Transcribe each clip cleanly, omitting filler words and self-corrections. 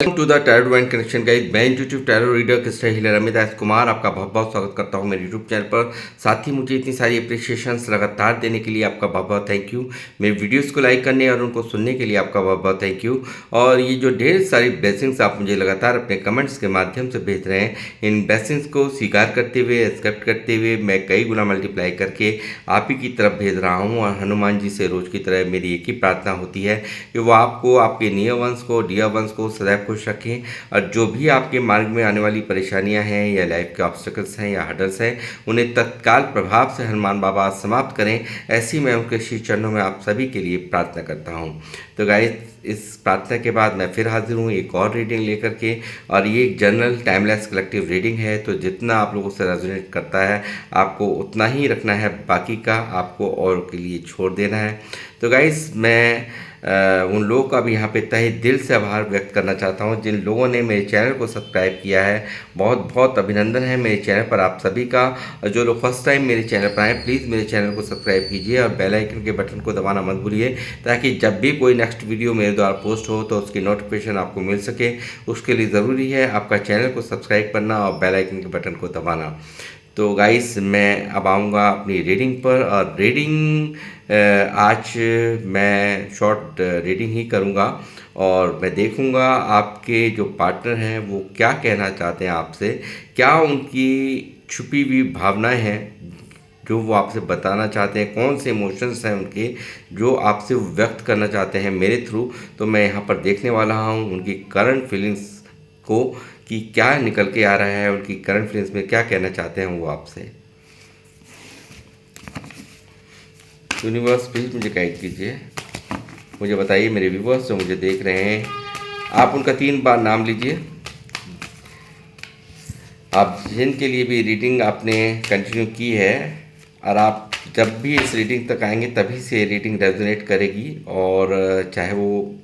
To the tarot divine connection guys, मैं YouTube tarot reader Krishna healer Amit Raj Kumar आपका बहुत बहुत स्वागत करता हूं मेरे यूट्यूब चैनल पर। साथ ही मुझे इतनी सारी अप्रिशिएशंस लगातार देने के लिए आपका बहुत बहुत थैंक यू। मेरे वीडियोस को लाइक करने और उनको सुनने के लिए आपका बहुत बहुत थैंक यू। और ये जो ढेर सारी ब्लेसिंग्स आप मुझे लगातार अपने कमेंट्स के माध्यम से भेज रहे हैं, इन ब्लेसिंग्स को स्वीकार करते हुए, एक्सेप्ट करते हुए मैं कई गुना मल्टीप्लाई करके आप ही की तरफ भेज रहा हूँ। और हनुमान जी से रोज़ की तरह मेरी एक ही प्रार्थना होती है कि वो आपको, आपके नियर वंश को, डियर वंश को सदैव खुश रखें। और जो भी आपके मार्ग में आने वाली परेशानियां हैं या लाइफ के ऑब्स्टेकल्स हैं या हर्डल्स हैं, उन्हें तत्काल प्रभाव से हनुमान बाबा समाप्त करें। ऐसी मैं उनके श्री चरणों में आप सभी के लिए प्रार्थना करता हूँ। तो गाइस, इस प्रार्थना के बाद मैं फिर हाजिर हूँ एक और रीडिंग लेकर के। और ये एक जनरल टाइमलेस कलेक्टिव रीडिंग है, तो जितना आप लोगों से रेजोनेट करता है आपको उतना ही रखना है, बाकी का आपको और के लिए छोड़ देना है। तो गाइस, मैं उन लोगों का भी यहाँ पे तहे दिल से आभार व्यक्त करना चाहता हूँ जिन लोगों ने मेरे चैनल को सब्सक्राइब किया है। बहुत बहुत अभिनंदन है मेरे चैनल पर आप सभी का। और जो लोग फर्स्ट टाइम मेरे चैनल पर आए, प्लीज़ मेरे चैनल को सब्सक्राइब कीजिए और बेल आइकन के बटन को दबाना मत भूलिए, ताकि जब भी कोई नेक्स्ट वीडियो मेरे द्वारा पोस्ट हो तो उसकी नोटिफिकेशन आपको मिल सके। उसके लिए ज़रूरी है आपका चैनल को सब्सक्राइब करना और बेल आइकन के बटन को दबाना। तो गाइस, मैं अब आऊँगा अपनी रीडिंग पर। और रीडिंग आज मैं शॉर्ट रीडिंग ही करूँगा और मैं देखूँगा आपके जो पार्टनर हैं वो क्या कहना चाहते हैं आपसे, क्या उनकी छुपी हुई भावनाएं हैं जो वो आपसे बताना चाहते हैं, कौन से इमोशंस हैं उनके जो आपसे व्यक्त करना चाहते हैं मेरे थ्रू। तो मैं यहाँ पर देखने वाला हूँ उनकी करंट फीलिंग्स को कि क्या निकल के आ रहा है, उनकी करंट फीलिंग्स में क्या कहना चाहते हैं वो आपसे। यूनिवर्स प्लीज़ मुझे गाइड कीजिए, मुझे बताइए मेरे व्यूवर्स जो मुझे देख रहे हैं। आप उनका 3 बार नाम लीजिए। आप जिनके लिए भी रीडिंग आपने कंटिन्यू की है, और आप जब भी इस रीडिंग तक आएंगे तभी से रीडिंग रेजोनेट करेगी। और चाहे वो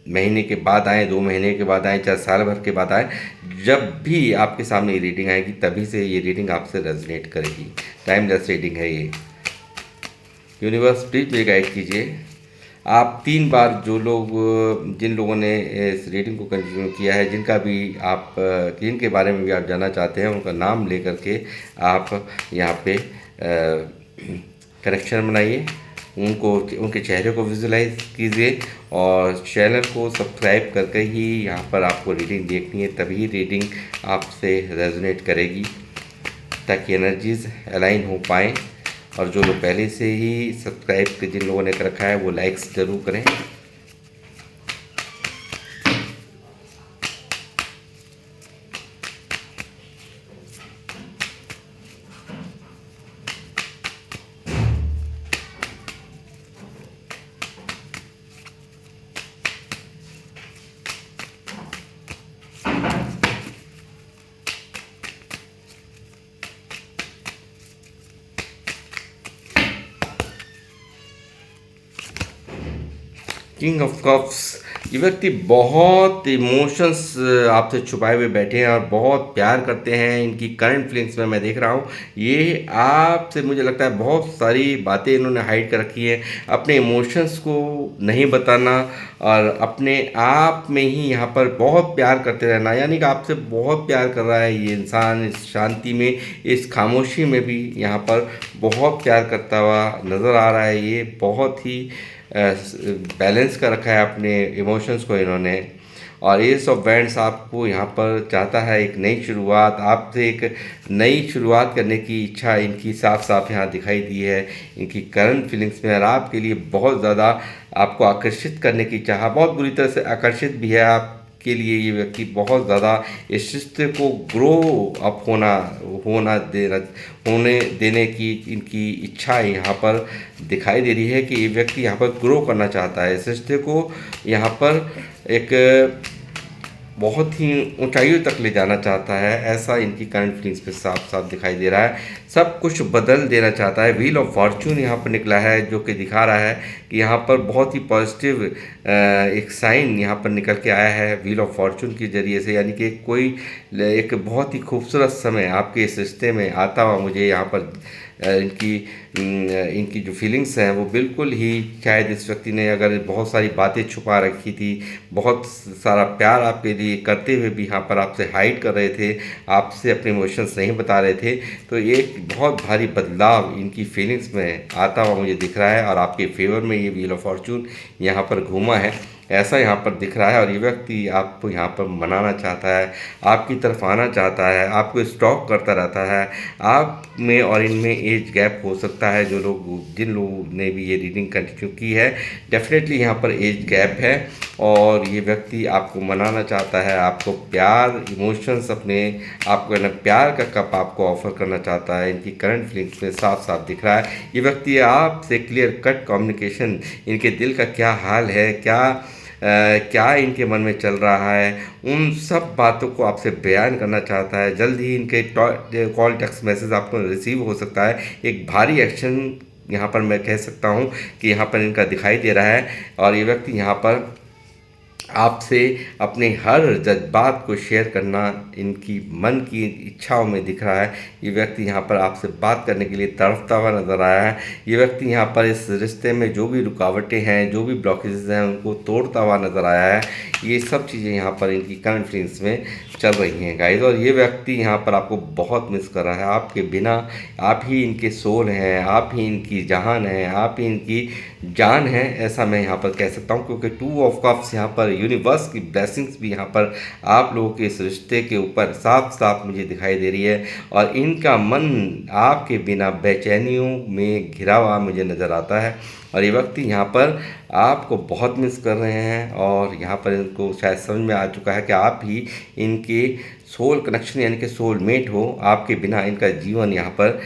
महीने के बाद आए, 2 महीने के बाद आए, चाहे साल भर के बाद आए, जब भी आपके सामने ये रीडिंग आएगी तभी से ये रीडिंग आपसे रेजोनेट करेगी। टाइमलेस रीडिंग है ये। यूनिवर्स प्लीज मुझे गाइड कीजिए। आप 3 बार जो लोग, जिन लोगों ने इस रीडिंग को कंटिन्यू किया है, जिनका भी आप, जिनके बारे में भी आप जानना चाहते हैं, उनका नाम लेकर के आप यहाँ पे कनेक्शन बनाइए, उनको, उनके चेहरे को विजुलाइज कीजिए और चैनल को सब्सक्राइब करके ही यहाँ पर आपको रीडिंग देखनी है, तभी रीडिंग आपसे रेजोनेट करेगी, ताकि एनर्जीज अलाइन हो पाएँ। और जो लोग पहले से ही सब्सक्राइब जिन लोगों ने कर रखा है वो लाइक्स ज़रूर करें। किंग ऑफ कप्स, ये व्यक्ति बहुत इमोशंस आपसे छुपाए हुए बैठे हैं और बहुत प्यार करते हैं। इनकी करंट फीलिंग्स में मैं देख रहा हूँ, ये आपसे मुझे लगता है बहुत सारी बातें इन्होंने हाइड कर रखी है, अपने इमोशंस को नहीं बताना और अपने आप में ही यहाँ पर बहुत प्यार करते रहना। यानी कि आपसे बहुत प्यार कर रहा है ये इंसान, इस शांति में, इस खामोशी में भी यहाँ पर बहुत प्यार करता हुआ नज़र आ रहा है। ये बहुत ही बैलेंस कर रखा है अपने इमोशंस को इन्होंने। और एस ऑफ वैंड्स आपको यहाँ पर चाहता है एक नई शुरुआत, आपसे एक नई शुरुआत करने की इच्छा इनकी साफ साफ यहाँ दिखाई दी है इनकी करंट फीलिंग्स में। और आपके लिए बहुत ज़्यादा आपको आकर्षित करने की चाह, बहुत बुरी तरह से आकर्षित भी है आपके लिए ये व्यक्ति। बहुत ज़्यादा इस रिश्ते को ग्रो अप होने देने की इनकी इच्छा यहाँ पर दिखाई दे रही है कि ये व्यक्ति यहाँ पर ग्रो करना चाहता है, इस रिश्ते को यहाँ पर एक बहुत ही ऊंचाइयों तक ले जाना चाहता है। ऐसा इनकी करंट फीलिंग्स पे साफ साफ दिखाई दे रहा है। सब कुछ बदल देना चाहता है। व्हील ऑफ फॉर्चून यहाँ पर निकला है, जो कि दिखा रहा है कि यहाँ पर बहुत ही पॉजिटिव एक साइन यहाँ पर निकल के आया है व्हील ऑफ फॉर्चून के ज़रिए से। यानी कि कोई एक बहुत ही खूबसूरत समय आपके इस रिश्ते में आता हुआ मुझे यहाँ पर इनकी जो फीलिंग्स हैं वो बिल्कुल ही, शायद इस व्यक्ति ने अगर बहुत सारी बातें छुपा रखी थी, बहुत सारा प्यार आपके लिए करते हुए भी यहाँ पर आपसे हाइड कर रहे थे, आपसे अपने इमोशंस नहीं बता रहे थे, तो एक बहुत भारी बदलाव इनकी फीलिंग्स में आता हुआ मुझे दिख रहा है और आपके फेवर में ये व्हील ऑफ फॉर्चून यहाँ पर घूमा है, ऐसा यहाँ पर दिख रहा है। और ये व्यक्ति आपको यहाँ पर मनाना चाहता है, आपकी तरफ आना चाहता है, आपको स्टॉक करता रहता है। आप में और इनमें एज गैप हो सकता है, जिन लोगों ने भी ये रीडिंग कंटिन्यू की है, डेफिनेटली यहाँ पर एज गैप है और ये व्यक्ति आपको मनाना चाहता है, आपको प्यार, इमोशंस अपने आपको ना प्यार का कप आपको ऑफर करना चाहता है। इनकी करंट फीलिंग्स में साफ साफ दिख रहा है। ये व्यक्ति आपसे क्लियर कट कम्युनिकेशन, इनके दिल का क्या हाल है, क्या इनके मन में चल रहा है, उन सब बातों को आपसे बयान करना चाहता है। जल्द ही इनके कॉल टेक्स्ट मैसेज आपको रिसीव हो सकता है। एक भारी एक्शन यहाँ पर मैं कह सकता हूँ कि यहाँ पर इनका दिखाई दे रहा है और ये व्यक्ति यहाँ पर आपसे अपने हर जज्बात को शेयर करना इनकी मन की इच्छाओं में दिख रहा है। ये व्यक्ति यहाँ पर आपसे बात करने के लिए तड़पता हुआ नज़र आया है। ये व्यक्ति यहाँ पर इस रिश्ते में जो भी रुकावटें हैं, जो भी ब्लॉकेजेस हैं, उनको तोड़ता हुआ नज़र आया है। ये सब चीज़ें यहाँ पर इनकी करंट फीलिंग्स में चल रही हैं गाइस। और ये व्यक्ति यहाँ पर आपको बहुत मिस कर रहा है। आपके बिना आप ही इनके सोल हैं, आप ही इनकी जहान हैं, आप ही इनकी जान है, ऐसा मैं यहाँ पर कह सकता हूँ। क्योंकि 2 ऑफ कप्स यहाँ पर यूनिवर्स की ब्लेसिंग्स भी यहाँ पर आप लोगों के इस रिश्ते के ऊपर साफ साफ मुझे दिखाई दे रही है और इनका मन आपके बिना बेचैनियों में घिरा हुआ मुझे नज़र आता है। और ये व्यक्ति यहाँ पर आपको बहुत मिस कर रहे हैं और यहाँ पर इनको शायद समझ में आ चुका है कि आप ही इनके सोल कनेक्शन यानी कि सोलमेट हो। आपके बिना इनका जीवन यहाँ पर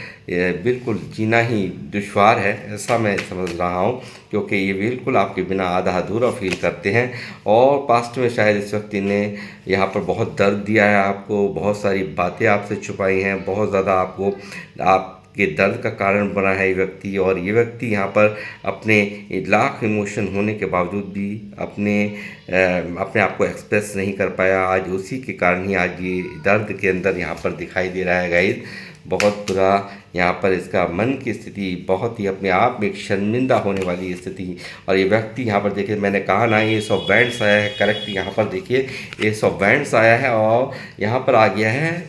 बिल्कुल जीना ही दुश्वार है, ऐसा मैं समझ रहा हूँ। क्योंकि ये बिल्कुल आपके बिना आधा अधूरा फील करते हैं और पास्ट में शायद इस व्यक्ति ने यहाँ पर बहुत दर्द दिया है आपको, बहुत सारी बातें आपसे छुपाई हैं, बहुत ज़्यादा आप के दर्द का कारण बना है ये व्यक्ति। और ये व्यक्ति यहाँ पर अपने लाख इमोशन होने के बावजूद भी अपने आप को एक्सप्रेस नहीं कर पाया। आज उसी के कारण ही आज ये दर्द के अंदर यहाँ पर दिखाई दे रहा है गाइस। बहुत बुरा यहाँ पर इसका मन की स्थिति, बहुत ही अपने आप में एक शर्मिंदा होने वाली स्थिति। और ये व्यक्ति यहाँ पर देखिए, मैंने कहा ना ये 100 बैंड्स आया है, करेक्ट। यहाँ पर देखिए ये 100 बैंड्स आया है और यहाँ पर आ गया है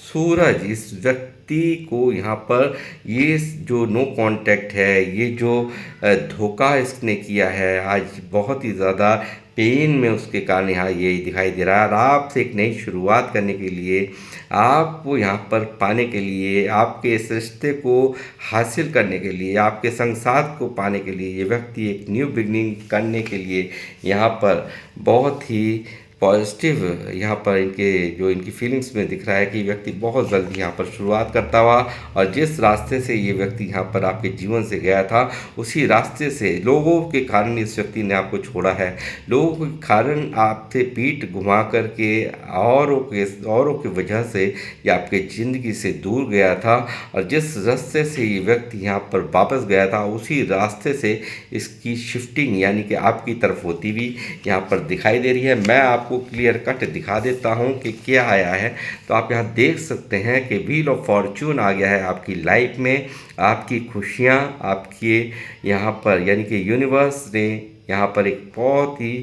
सूरज। इस व्यक्ति को यहाँ पर ये जो नो कांटेक्ट है, ये जो धोखा इसने किया है, आज बहुत ही ज़्यादा पेन में उसके कारण यहाँ ये दिखाई दे रहा है। और आपसे एक नई शुरुआत करने के लिए, आपको यहाँ पर पाने के लिए, आपके इस रिश्ते को हासिल करने के लिए, आपके संग साथ को पाने के लिए, ये व्यक्ति एक न्यू बिगनिंग करने के लिए यहाँ पर बहुत ही पॉजिटिव यहाँ पर इनकी फीलिंग्स में दिख रहा है कि व्यक्ति बहुत जल्दी यहाँ पर शुरुआत करता हुआ, और जिस रास्ते से ये व्यक्ति यहाँ पर आपके जीवन से गया था, उसी रास्ते से लोगों के कारण इस व्यक्ति ने आपको छोड़ा है। लोगों के कारण आपसे पीठ घुमा करके औरों की वजह से ये आपके ज़िंदगी से दूर गया था, और जिस रास्ते से ये व्यक्ति यहाँ पर वापस गया था, उसी रास्ते से इसकी शिफ्टिंग यानी कि आपकी तरफ होती हुई यहाँ पर दिखाई दे रही है। मैं आपको क्लियर कट दिखा देता हूँ कि क्या आया है। तो आप यहाँ देख सकते हैं कि व्हील ऑफ फॉर्चून आ गया है आपकी लाइफ में। आपकी खुशियाँ आपके यहाँ पर यानी कि यूनिवर्स ने यहाँ पर एक बहुत ही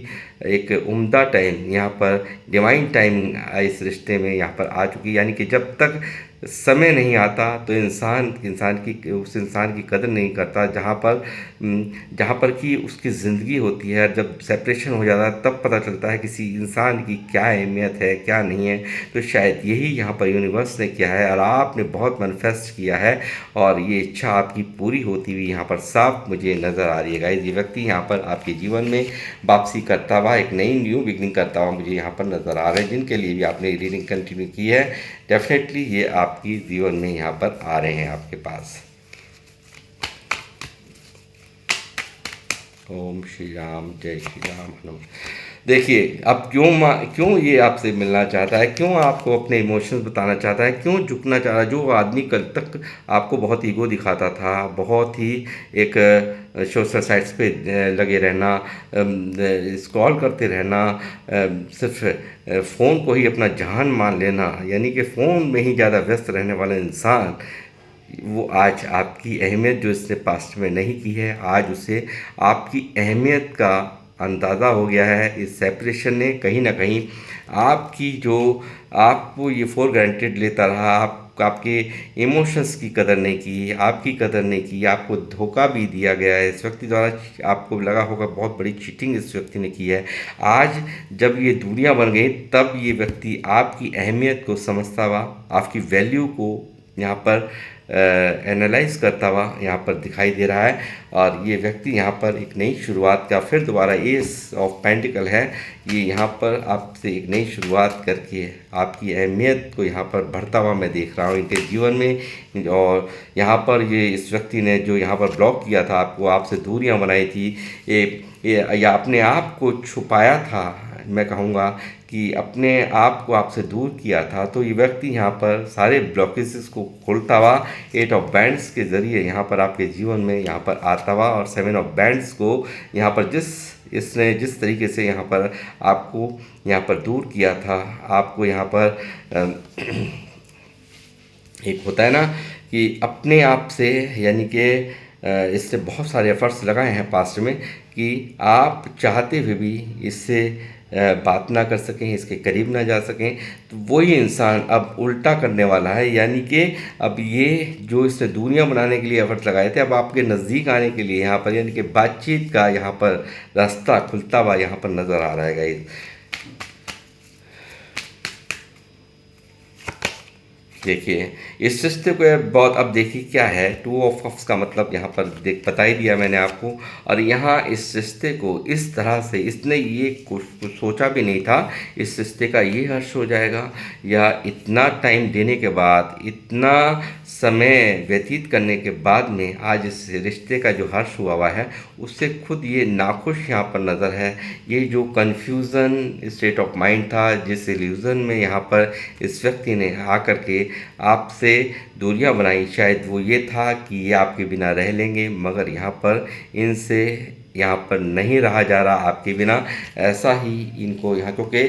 एक उम्दा टाइम, यहाँ पर डिवाइन टाइम इस रिश्ते में यहाँ पर आ चुकी है। यानी कि जब तक समय नहीं आता तो उस इंसान की कदर नहीं करता जहाँ पर कि उसकी ज़िंदगी होती है। जब सेपरेशन हो जाता है तब पता चलता है किसी इंसान की क्या अहमियत है, क्या नहीं है। तो शायद यही यहाँ पर यूनिवर्स ने किया है और आपने बहुत मैनिफेस्ट किया है, और ये इच्छा आपकी पूरी होती हुई यहाँ पर साफ मुझे नज़र आ रही है गाइस। ये व्यक्ति यहाँ पर आपके जीवन में वापसी करता हुआ, एक नई न्यू बिगनिंग करता हुआ मुझे यहाँ पर नज़र आ रहा है। जिनके लिए भी आपने रीडिंग कंटिन्यू की है, डेफिनेटली ये आपकी जीवन में यहाँ पर आ रहे हैं आपके पास। ओम श्री राम, जय श्री राम, हनुमान। देखिए अब क्यों ये आपसे मिलना चाहता है, क्यों आपको अपने इमोशंस बताना चाहता है, क्यों झुकना चाह रहा है। जो आदमी कल तक आपको बहुत ईगो दिखाता था, बहुत ही एक सोशल साइट्स पे लगे रहना, स्क्रॉल करते रहना, सिर्फ फ़ोन को ही अपना जहान मान लेना, यानी कि फ़ोन में ही ज़्यादा व्यस्त रहने वाला इंसान, वो आज आपकी अहमियत जो इसने पास्ट में नहीं की है, आज उसे आपकी अहमियत का अंदाज़ा हो गया है। इस सेपरेशन ने कहीं न कहीं आपकी जो आपको ये फॉर ग्रांटेड लेता रहा, आपके इमोशंस की कदर नहीं की, आपकी कदर नहीं की, आपको धोखा भी दिया गया है इस व्यक्ति द्वारा। आपको लगा होगा बहुत बड़ी चीटिंग इस व्यक्ति ने की है। आज जब ये दूरियां बन गई तब ये व्यक्ति आपकी अहमियत को समझता हुआ, आपकी वैल्यू को यहाँ पर एनालाइज करता हुआ यहाँ पर दिखाई दे रहा है। और ये व्यक्ति यहाँ पर एक नई शुरुआत का फिर दोबारा एस ऑफ पेंटिकल है, ये यहाँ पर आपसे एक नई शुरुआत करके आपकी अहमियत को यहाँ पर बढ़ता हुआ मैं देख रहा हूँ इनके जीवन में। और यहाँ पर ये इस व्यक्ति ने जो यहाँ पर ब्लॉक किया था आपको, आपसे दूरियाँ बनाई थी, या अपने आप को छुपाया था, मैं कहूँगा कि अपने आप को आपसे दूर किया था, तो ये व्यक्ति यहाँ पर सारे ब्लॉकेजेस को खोलता हुआ 8 ऑफ बैंड्स के ज़रिए यहाँ पर आपके जीवन में यहाँ पर आता हुआ, और 7 ऑफ बैंड्स को यहाँ पर इसने जिस तरीके से यहाँ पर आपको यहाँ पर दूर किया था, आपको यहाँ पर एक होता है ना कि अपने आप से, यानी कि इससे बहुत सारे एफर्ट्स लगाए हैं पास्ट में कि आप चाहते हुए भी इससे बात ना कर सकें, इसके करीब ना जा सकें। तो वही इंसान अब उल्टा करने वाला है, यानी कि अब ये जो इसने दूरियां बनाने के लिए एफर्ट लगाए थे, अब आपके नज़दीक आने के लिए यहाँ पर, यानी कि बातचीत का यहाँ पर रास्ता खुलता हुआ यहाँ पर नज़र आ रहा है गाइस। देखिए इस रिश्ते को बहुत, अब देखिए क्या है, 2 ऑफ कप्स का मतलब यहाँ पर बता ही दिया मैंने आपको। और यहाँ इस रिश्ते को इस तरह से इसने ये कुछ सोचा भी नहीं था इस रिश्ते का ये हर्ष हो जाएगा, या इतना टाइम देने के बाद, इतना समय व्यतीत करने के बाद में आज इस रिश्ते का जो हर्ष हुआ है उससे खुद ये नाखुश यहाँ पर नज़र है। ये जो कन्फ्यूज़न स्टेट ऑफ माइंड था, जिस इल्यूज़न में यहाँ पर इस व्यक्ति ने आकर के आपसे दूरियां बनाई, शायद वो ये था कि ये आपके बिना रह लेंगे, मगर यहाँ पर इनसे यहाँ पर नहीं रहा जा रहा आपके बिना। ऐसा ही इनको यहाँ, क्योंकि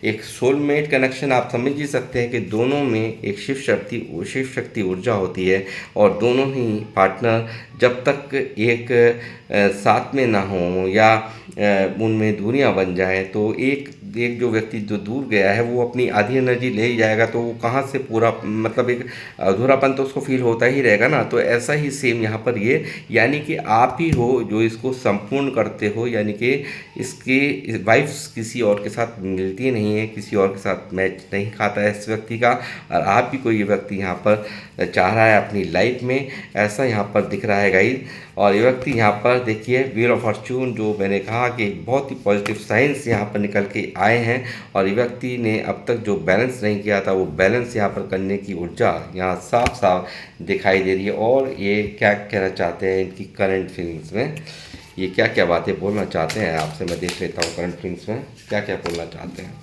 एक सोलमेट कनेक्शन आप समझ ही सकते हैं कि दोनों में एक शिव शक्ति ऊर्जा होती है, और दोनों ही पार्टनर जब तक एक साथ में ना हो या उनमें दूरियां बन जाएं, तो एक जो व्यक्ति जो दूर गया है वो अपनी आधी एनर्जी ले ही जाएगा, तो वो कहाँ से पूरा, मतलब एक अधूरापन तो उसको फील होता ही रहेगा ना। तो ऐसा ही सेम यहाँ पर ये, यानी कि आप ही हो जो इसको संपूर्ण करते हो, यानी कि इसकी वाइफ्स किसी और के साथ मिलती नहीं है, किसी और के साथ मैच नहीं खाता है इस व्यक्ति का, और आप ही को ये व्यक्ति यहाँ पर चाह रहा है अपनी लाइफ में, ऐसा यहाँ पर दिख रहा है गाइस। और ये व्यक्ति यहाँ पर देखिए व्हील ऑफ फॉर्च्यून, जो मैंने कहा कि बहुत ही पॉजिटिव साइंस यहाँ पर निकल के आए हैं, और ये व्यक्ति ने अब तक जो बैलेंस नहीं किया था वो बैलेंस यहाँ पर करने की ऊर्जा यहाँ साफ साफ दिखाई दे रही है। और ये क्या कहना चाहते हैं इनकी करंट फीलिंग्स में, ये क्या क्या बातें बोलना चाहते हैं आपसे, मैं देख लेता हूँ करंट फीलिंग्स में क्या क्या बोलना चाहते हैं।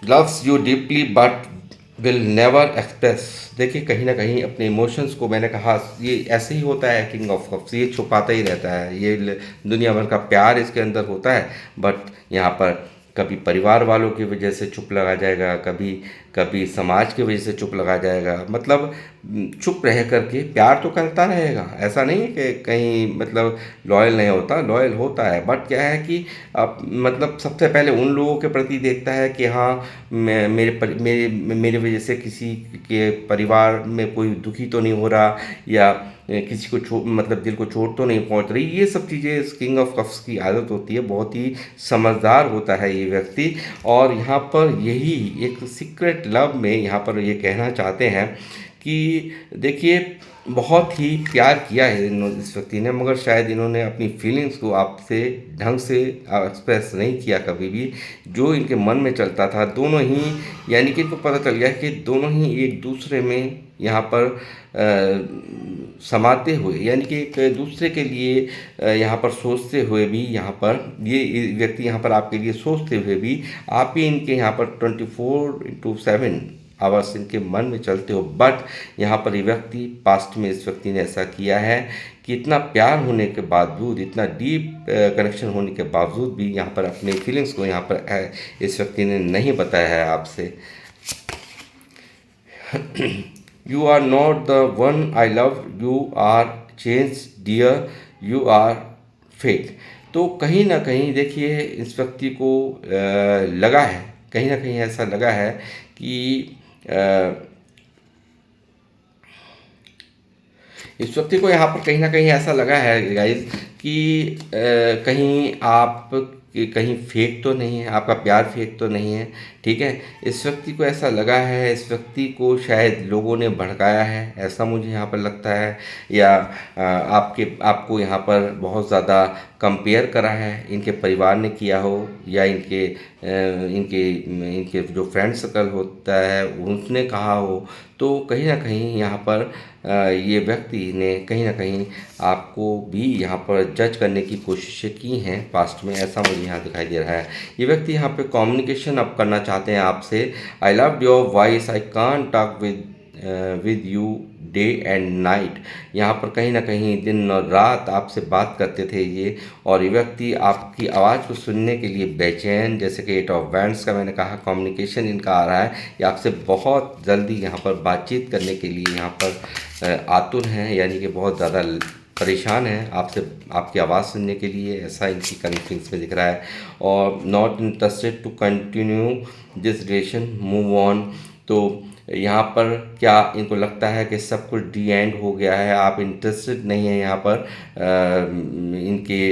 Loves you deeply but will never express. देखिए कहीं ना कहीं अपने इमोशंस को, मैंने कहा ये ऐसे ही होता है, किंग ऑफ कप्स ये छुपाता ही रहता है, ये दुनिया भर का प्यार इसके अंदर होता है, बट यहाँ पर कभी परिवार वालों की वजह से चुप लगा जाएगा, कभी समाज की वजह से चुप लगा जाएगा, मतलब चुप रह करके प्यार तो करता रहेगा। ऐसा नहीं है कि कहीं मतलब लॉयल नहीं होता, लॉयल होता है, बट क्या है कि अब मतलब सबसे पहले उन लोगों के प्रति देखता है कि हाँ मेरे वजह से किसी के परिवार में कोई दुखी तो नहीं हो रहा, या किसी को मतलब दिल को चोट तो नहीं पहुंच रही। ये सब चीज़ें इस किंग ऑफ कप्स की आदत होती है, बहुत ही समझदार होता है ये व्यक्ति। और यहाँ पर यही एक सीक्रेट लव में यहाँ पर ये कहना चाहते हैं कि देखिए बहुत ही प्यार किया है इस व्यक्ति ने, मगर शायद इन्होंने अपनी फीलिंग्स को आपसे ढंग से एक्सप्रेस नहीं किया कभी भी। जो इनके मन में चलता था दोनों ही, यानी कि इनको पता चल गया कि दोनों ही एक दूसरे में यहाँ पर समाते हुए, यानी कि एक दूसरे के लिए यहाँ पर सोचते हुए भी, यहाँ पर ये व्यक्ति यहाँ पर आपके लिए सोचते हुए भी, आप ही इनके यहाँ पर 24/7 अवश्य इनके मन में चलते हो, बट यहाँ पर ये व्यक्ति पास्ट में इस व्यक्ति ने ऐसा किया है कि इतना प्यार होने के बावजूद, इतना डीप कनेक्शन होने के बावजूद भी यहाँ पर अपने फीलिंग्स को यहाँ पर इस व्यक्ति ने नहीं बताया है आपसे। You are not the one I love, you are change dear, you are fake. तो कहीं ना कहीं देखिए इस व्यक्ति को लगा है, कहीं ना कहीं ऐसा लगा है कि इस व्यक्ति को यहाँ पर कहीं ना कहीं ऐसा लगा है गाइज कि कहीं आप कहीं फेक तो नहीं है, आपका प्यार फेक तो नहीं है, ठीक है। इस व्यक्ति को ऐसा लगा है, इस व्यक्ति को शायद लोगों ने भड़काया है, ऐसा मुझे यहाँ पर लगता है, या आपको यहाँ पर बहुत ज़्यादा कंपेयर करा है, इनके परिवार ने किया हो, या इनके इनके इनके जो फ्रेंड सर्कल होता है उसने कहा हो। तो कहीं ना कहीं यहाँ पर ये व्यक्ति ने कहीं ना कहीं आपको भी यहाँ पर जज करने की कोशिशें की हैं पास्ट में, ऐसा मुझे यहाँ दिखाई दे रहा है। ये व्यक्ति यहाँ पे कम्युनिकेशन अब करना चाहते हैं आपसे। I love your voice, I can't talk with you day and night. यहाँ पर कहीं ना कहीं दिन और रात आपसे बात करते थे ये, और ये व्यक्ति आपकी आवाज़ को सुनने के लिए बेचैन, जैसे कि 8 ऑफ वैंड्स का मैंने कहा कम्युनिकेशन इनका आ रहा है, ये आपसे बहुत जल्दी यहाँ पर बातचीत करने के लिए यहाँ पर आतुर हैं, यानी कि बहुत ज़्यादा परेशान हैं आपसे, आपकी आवाज़ सुनने के लिए, ऐसा इनकी कनेक्टिंग्स में दिख रहा है। और not interested to continue this relation, move on. तो यहाँ पर क्या इनको लगता है कि सब कुछ डी एंड हो गया है, आप इंटरेस्टेड नहीं हैं यहाँ पर इनके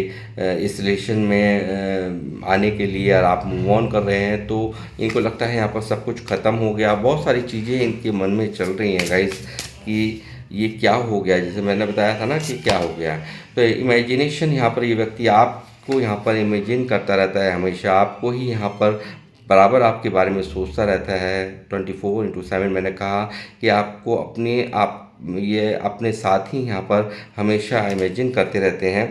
इस रिलेशन में आने के लिए, और आप मूव ऑन कर रहे हैं, तो इनको लगता है यहाँ पर सब कुछ ख़त्म हो गया। बहुत सारी चीज़ें इनके मन में चल रही हैं गाइस कि ये क्या हो गया, जैसे मैंने बताया था ना कि क्या हो गया। तो इमेजिनेशन यहाँ पर ये व्यक्ति आपको यहाँ पर इमेजिन करता रहता है, हमेशा आपको ही यहाँ पर बराबर आपके बारे में सोचता रहता है 24/7। मैंने कहा कि आपको ये अपने साथ ही यहाँ पर हमेशा इमेजिन करते रहते हैं।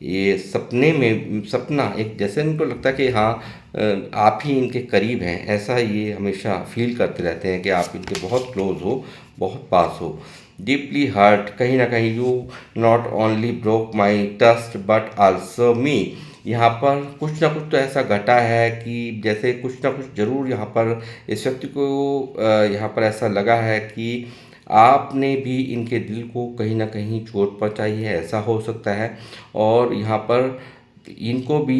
ये सपने में सपना एक जैसे इनको लगता है कि हाँ आप ही इनके करीब हैं, ऐसा ये हमेशा फील करते रहते हैं कि आप इनके बहुत क्लोज हो, बहुत पास हो। डीपली हर्ट, कहीं ना कहीं you not only broke my trust but also me. यहाँ पर कुछ ना कुछ तो ऐसा घटा है कि जैसे कुछ ना कुछ ज़रूर यहाँ पर इस व्यक्ति को यहाँ पर ऐसा लगा है कि आपने भी इनके दिल को कहीं ना कहीं चोट पहुँचाई है, ऐसा हो सकता है। और यहाँ पर इनको भी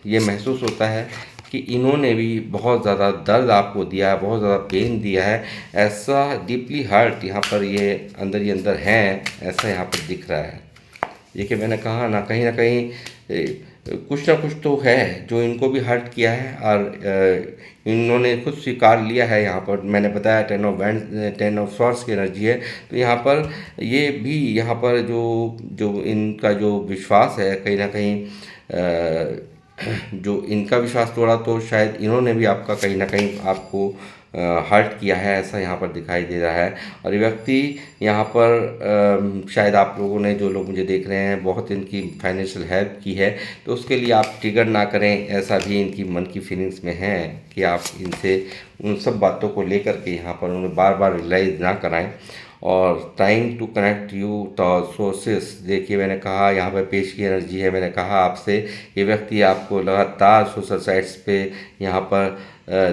ये महसूस होता है कि इन्होंने भी बहुत ज़्यादा दर्द आपको दिया है, बहुत ज़्यादा पेन दिया है, ऐसा डीपली हर्ट यहाँ पर ये अंदर ही अंदर हैं, ऐसा यहाँ पर दिख रहा है। देखिए मैंने कहा ना कहीं कुछ ना कुछ तो है जो इनको भी हर्ट किया है, और इन्होंने खुद स्वीकार लिया है। यहाँ पर मैंने बताया 10 ऑफ सॉर्ड्स की एनर्जी है, तो यहाँ पर ये भी यहाँ पर जो इनका जो विश्वास है कहीं ना कहीं जो इनका विश्वास तोड़ा, तो शायद इन्होंने भी आपका कहीं ना कहीं आपको हर्ट किया है, ऐसा यहाँ पर दिखाई दे रहा है। और ये व्यक्ति यहाँ पर शायद आप लोगों ने, जो लोग मुझे देख रहे हैं, बहुत इनकी फाइनेंशियल हेल्प की है, तो उसके लिए आप ट्रिगर ना करें, ऐसा भी इनकी मन की फीलिंग्स में है कि आप इनसे उन सब बातों को लेकर के यहाँ पर उन्हें बार बार रियलाइज़ ना कराएं। और trying to connect you the sources, देखिए मैंने कहा यहाँ पर पेश की एनर्जी है। मैंने कहा आपसे ये व्यक्ति आपको लगातार सोशल साइट्स पे यहाँ पर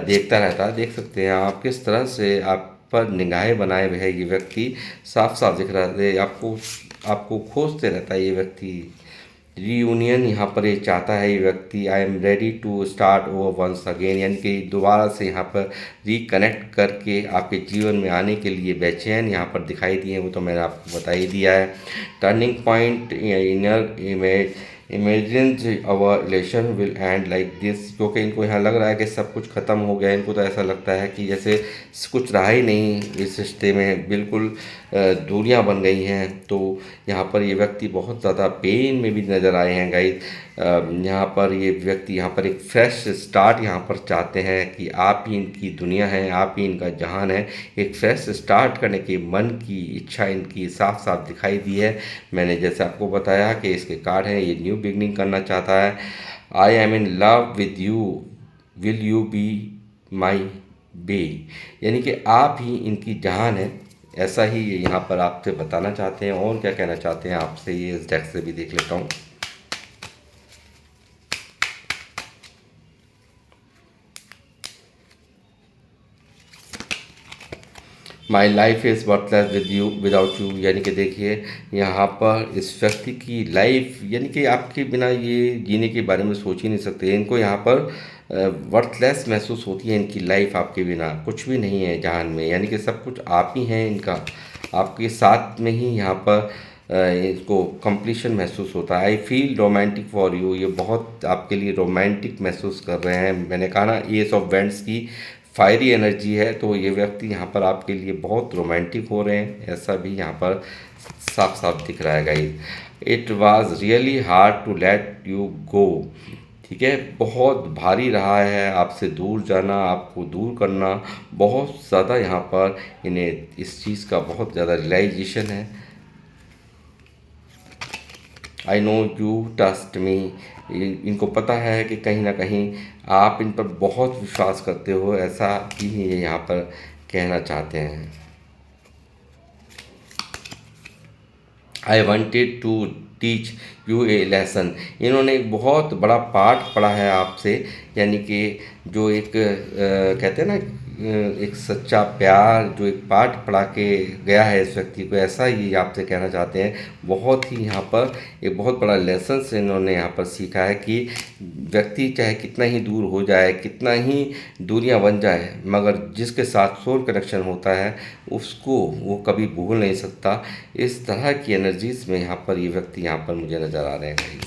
देखता रहता है। देख सकते हैं आप किस तरह से आप पर निगाहें बनाए हुए है। ये व्यक्ति साफ साफ दिख रहा है, आपको खोजते रहता है ये व्यक्ति। रीयूनियन यहाँ पर ये चाहता है ये व्यक्ति। I am ready to start over once again, यानी कि दोबारा से यहाँ पर रिकनेक्ट करके आपके जीवन में आने के लिए बेचैन यहाँ पर दिखाई दिए, वो तो मैंने आपको बता ही दिया है। Turning point inner imagine our relation will end like this, क्योंकि इनको यहाँ लग रहा है कि सब कुछ ख़त्म हो गया। इनको तो ऐसा लगता है कि जैसे कुछ रहा ही नहीं इस रिश्ते में, बिल्कुल दूरियां बन गई हैं। तो यहाँ पर ये व्यक्ति बहुत ज़्यादा पेन में भी नज़र आए हैं गाइस। यहाँ पर ये व्यक्ति यहाँ पर एक फ्रेश स्टार्ट यहाँ पर चाहते हैं कि आप ही इनकी दुनिया है, आप ही इनका जहान है। एक फ्रेश स्टार्ट करने की मन की इच्छा इनकी साफ साफ दिखाई दी है। मैंने जैसे आपको बताया कि इसके कार्ड हैं, ये न्यू बिगनिंग करना चाहता है। I am in love with you, will you be my bae, यानी कि आप ही इनकी जान है, ऐसा ही ये यहाँ पर आपसे बताना चाहते हैं। और क्या कहना चाहते हैं आपसे, ये इस डेक से भी देख लेता हूँ। My life is worthless with you without you, यानी कि देखिए यहाँ पर इस व्यक्ति की लाइफ, यानी कि आपके बिना ये जीने के बारे में सोच ही नहीं सकते। इनको यहाँ पर वर्थलेस महसूस होती है इनकी लाइफ, आपके बिना कुछ भी नहीं है जहान में, यानी कि सब कुछ आप ही हैं इनका। आपके साथ में ही यहाँ पर इसको कंप्लीशन महसूस होता है। I feel romantic for you, ये बहुत आपके लिए रोमांटिक महसूस कर रहे हैं। मैंने कहा ना, एस ऑफ वेंट्स की फायरी एनर्जी है, तो ये व्यक्ति यहाँ पर आपके लिए बहुत रोमांटिक हो रहे हैं, ऐसा भी यहाँ पर साफ साफ दिख रहा है guys. It was really hard to let you go, ठीक है, बहुत भारी रहा है आपसे दूर जाना, आपको दूर करना, बहुत ज़्यादा यहाँ पर इन्हें इस चीज़ का बहुत ज़्यादा रियलाइजेशन है। I know you trust me, इनको पता है कि कहीं ना कहीं आप इन पर बहुत विश्वास करते हो, ऐसा ही ये यहाँ पर कहना चाहते हैं। I wanted to teach you a lesson, इन्होंने एक बहुत बड़ा पाठ पढ़ा है आपसे, यानी कि जो एक कहते हैं ना, एक सच्चा प्यार जो एक पाठ पढ़ा के गया है इस व्यक्ति को, ऐसा ही आपसे कहना चाहते हैं। बहुत ही यहाँ पर एक बहुत बड़ा लेसन से इन्होंने यहाँ पर सीखा है कि व्यक्ति चाहे कितना ही दूर हो जाए, कितना ही दूरियां बन जाए, मगर जिसके साथ सोल कनेक्शन होता है उसको वो कभी भूल नहीं सकता। इस तरह की एनर्जीज में यहाँ पर ये व्यक्ति यहाँ पर मुझे नज़र आ रहे हैं।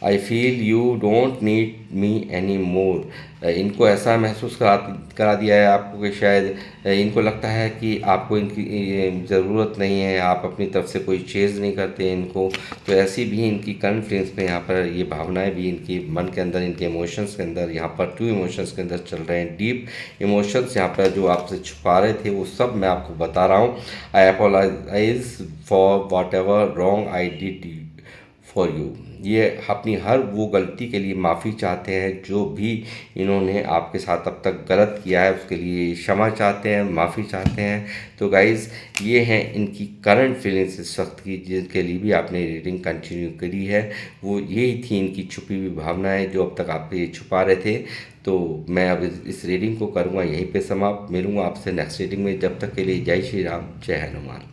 I feel you don't need me any more, इनको ऐसा महसूस करा दिया है आपको कि शायद इनको लगता है कि आपको इनकी ज़रूरत नहीं है, आप अपनी तरफ से कोई चेज़ नहीं करते इनको। तो ऐसी भी इनकी करंट फीलिंग्स में यहाँ पर ये भावनाएं भी इनकी मन के अंदर, इनके इमोशंस के अंदर यहाँ पर टू इमोशंस के अंदर चल रहे हैं। डीप इमोशंस यहाँ पर जो आपसे छुपा रहे थे वो सब मैं आपको बता रहा हूँ। I apologise for whatever wrong I did for you, ये अपनी हर वो गलती के लिए माफ़ी चाहते हैं, जो भी इन्होंने आपके साथ अब तक गलत किया है उसके लिए क्षमा चाहते हैं, माफ़ी चाहते हैं। तो गाइज़, ये हैं इनकी करंट फीलिंग्स इस वक्त की, जिसके लिए भी आपने रीडिंग कंटिन्यू करी है। वो यही थी इनकी छुपी हुई भावनाएं जो अब तक आप ये छुपा रहे थे। तो मैं अब इस रीडिंग को करूँगा यहीं पे समाप्त। मिलूँगा आपसे नेक्स्ट रीडिंग में, जब तक के लिए जय श्री राम, जय हनुमान।